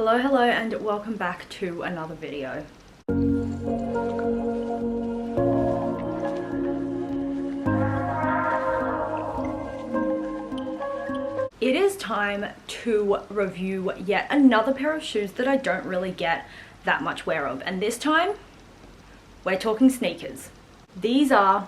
Hello and welcome back to another video. It is time to review yet another pair of shoes that I don't really get that much wear of, and this time we're talking sneakers. These are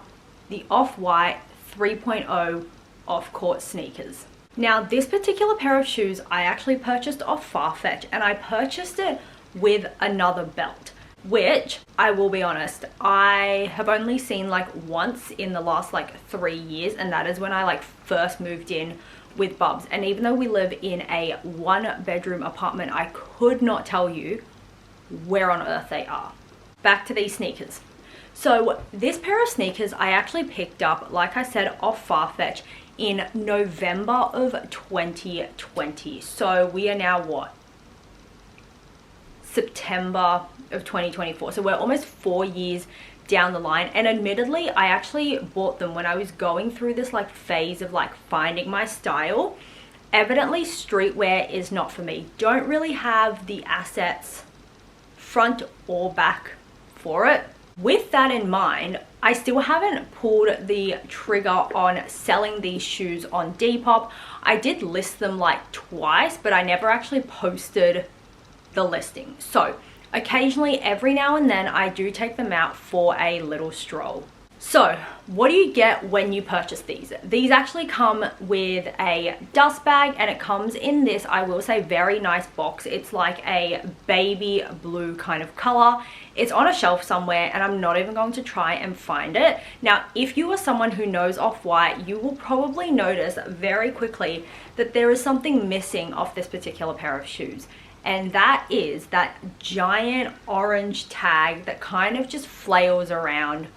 the Off-White 3.0 off-court sneakers. Now, this particular pair of shoes I actually purchased off Farfetch, and I purchased it with another belt, which, I will be honest, I have only seen like once in the last like 3 years, and that is when I like first moved in with Bubs. And even though we live in a 1-bedroom apartment, I could not tell you where on earth they are. Back to these sneakers. So this pair of sneakers I actually picked up, like I said, off Farfetch in November of 2020. So we are now what? September of 2024. So we're almost 4 years down the line, and admittedly I actually bought them when I was going through this like phase of like finding my style. Evidently streetwear is not for me. Don't really have the assets front or back for it. With that in mind, I still haven't pulled the trigger on selling these shoes on Depop. I did list them like twice, but I never actually posted the listing. So occasionally, every now and then, I do take them out for a little stroll. So what do you get when you purchase these? These actually come with a dust bag, and it comes in this, I will say, very nice box. It's like a baby blue kind of color. It's on a shelf somewhere, and I'm not even going to try and find it. Now, if you are someone who knows Off-White, you will probably notice very quickly that there is something missing off this particular pair of shoes. And that is that giant orange tag that kind of just flails around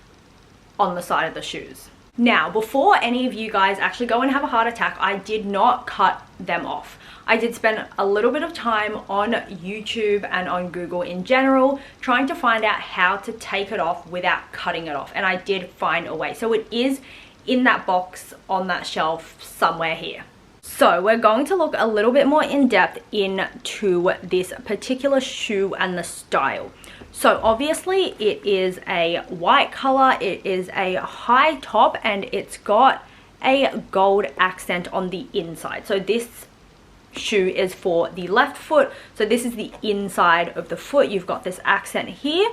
on the side of the shoes. Now, before any of you guys actually go and have a heart attack, I did not cut them off. I did spend a little bit of time on YouTube and on Google in general trying to find out how to take it off without cutting it off, and I did find a way. So it is in that box on that shelf somewhere here. So we're going to look a little bit more in depth into this particular shoe and the style. So obviously it is a white color, it is a high top, and it's got a gold accent on the inside. So this shoe is for the left foot. So this is the inside of the foot. You've got this accent here,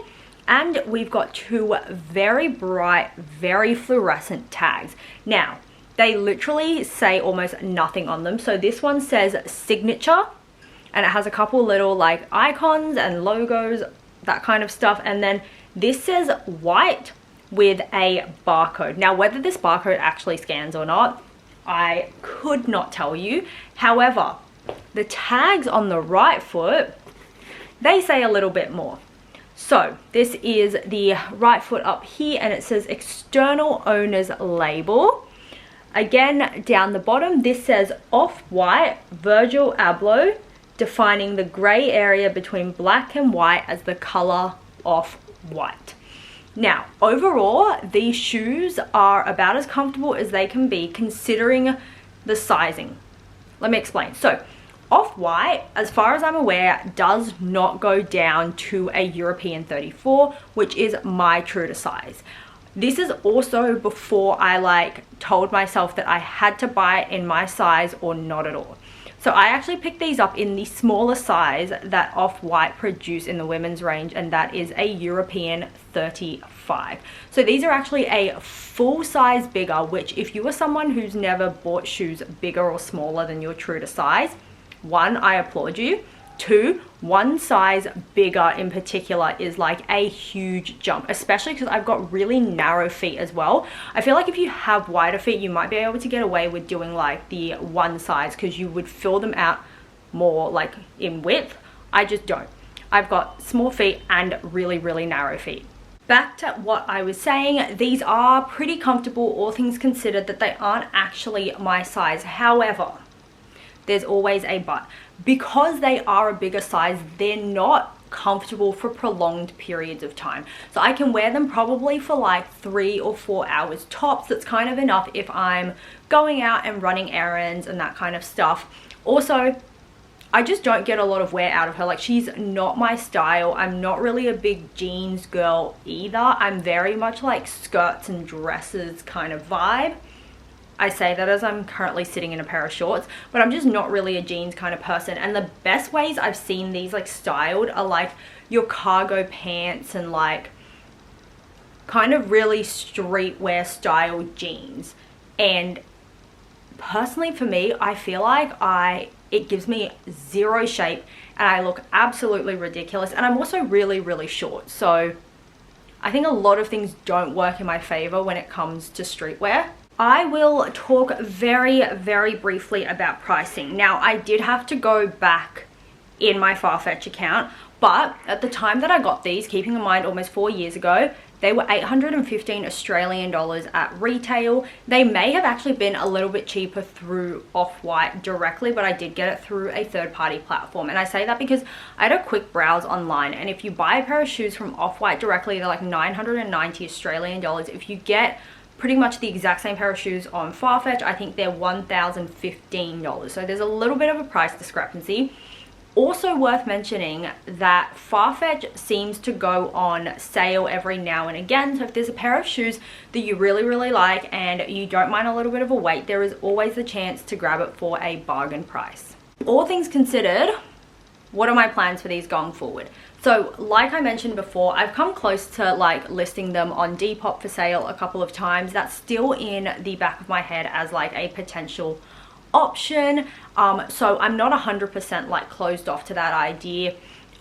and we've got two very bright, very fluorescent tags. Now, they literally say almost nothing on them. So this one says signature, and it has a couple little like icons and logos, that kind of stuff. And then this says white with a barcode. Now, whether this barcode actually scans or not, I could not tell you. However, the tags on the right foot, they say a little bit more. So this is the right foot up here, and it says external owner's label. Again, down the bottom, this says Off-White Virgil Abloh, defining the gray area between black and white as the color Off-White. Now, overall, these shoes are about as comfortable as they can be considering the sizing. Let me explain. So, Off-White, as far as I'm aware, does not go down to a European 34, which is my true to size. This is also before I like told myself that I had to buy it in my size or not at all. So I actually picked these up in the smaller size that Off-White produce in the women's range, and that is a European 35. So these are actually a full size bigger, which if you are someone who's never bought shoes bigger or smaller than your true to size, one, I applaud you. Two, one size bigger in particular is like a huge jump, especially because I've got really narrow feet as well. I feel like if you have wider feet, you might be able to get away with doing like the one size because you would fill them out more like in width. I just don't. I've got small feet and really, really narrow feet. Back to what I was saying, these are pretty comfortable, all things considered, that they aren't actually my size. However, there's always a but. Because they are a bigger size, they're not comfortable for prolonged periods of time. So I can wear them probably for like 3 or 4 hours tops. That's kind of enough if I'm going out and running errands and that kind of stuff. Also, I just don't get a lot of wear out of her. Like, she's not my style. I'm not really a big jeans girl either. I'm very much like skirts and dresses kind of vibe. I say that as I'm currently sitting in a pair of shorts, but I'm just not really a jeans kind of person. And the best ways I've seen these like styled are like your cargo pants and like kind of really streetwear style jeans. And personally for me, I feel like it gives me zero shape and I look absolutely ridiculous. And I'm also really, really short. So I think a lot of things don't work in my favor when it comes to streetwear. I will talk very, very briefly about pricing. Now, I did have to go back in my Farfetch account, but at the time that I got these, keeping in mind almost 4 years ago, they were 815 Australian dollars at retail. They may have actually been a little bit cheaper through Off-White directly, but I did get it through a third-party platform. And I say that because I had a quick browse online, and if you buy a pair of shoes from Off-White directly, they're like 990 Australian dollars. If you get pretty much the exact same pair of shoes on Farfetch, I think they're $1,015. So there's a little bit of a price discrepancy. Also worth mentioning that Farfetch seems to go on sale every now and again. So if there's a pair of shoes that you really, really like and you don't mind a little bit of a wait, there is always the chance to grab it for a bargain price. All things considered, what are my plans for these going forward? So like I mentioned before, I've come close to like listing them on Depop for sale a couple of times. That's still in the back of my head as like a potential option. So I'm not 100% like closed off to that idea.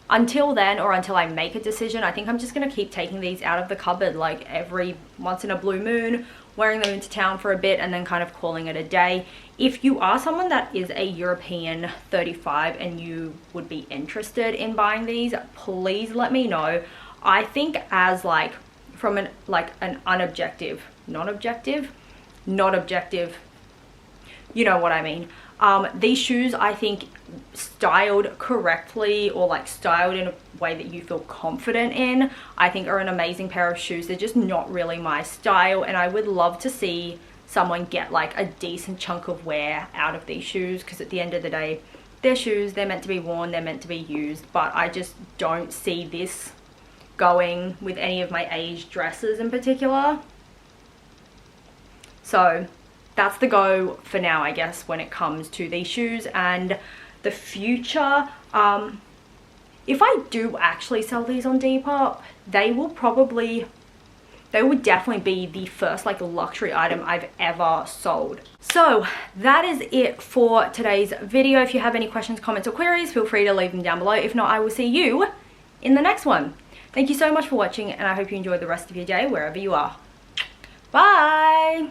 Until then, or until I make a decision, I think I'm just gonna keep taking these out of the cupboard like every once in a blue moon, wearing them into town for a bit and then kind of calling it a day. If you are someone that is a European 35 and you would be interested in buying these, please let me know. I think as like from an unobjective, not objective, you know what I mean. These shoes, I think styled correctly or like styled in a way that you feel confident in, I think are an amazing pair of shoes. They're just not really my style, and I would love to see someone get like a decent chunk of wear out of these shoes, because at the end of the day, they're shoes, they're meant to be worn, they're meant to be used, but I just don't see this going with any of my aged dresses in particular. So that's the go for now, I guess, when it comes to these shoes. And the future, if I do actually sell these on Depop, they would definitely be the first like luxury item I've ever sold. So that is it for today's video. If you have any questions, comments or queries, feel free to leave them down below. If not, I will see you in the next one. Thank you so much for watching, and I hope you enjoy the rest of your day wherever you are. Bye!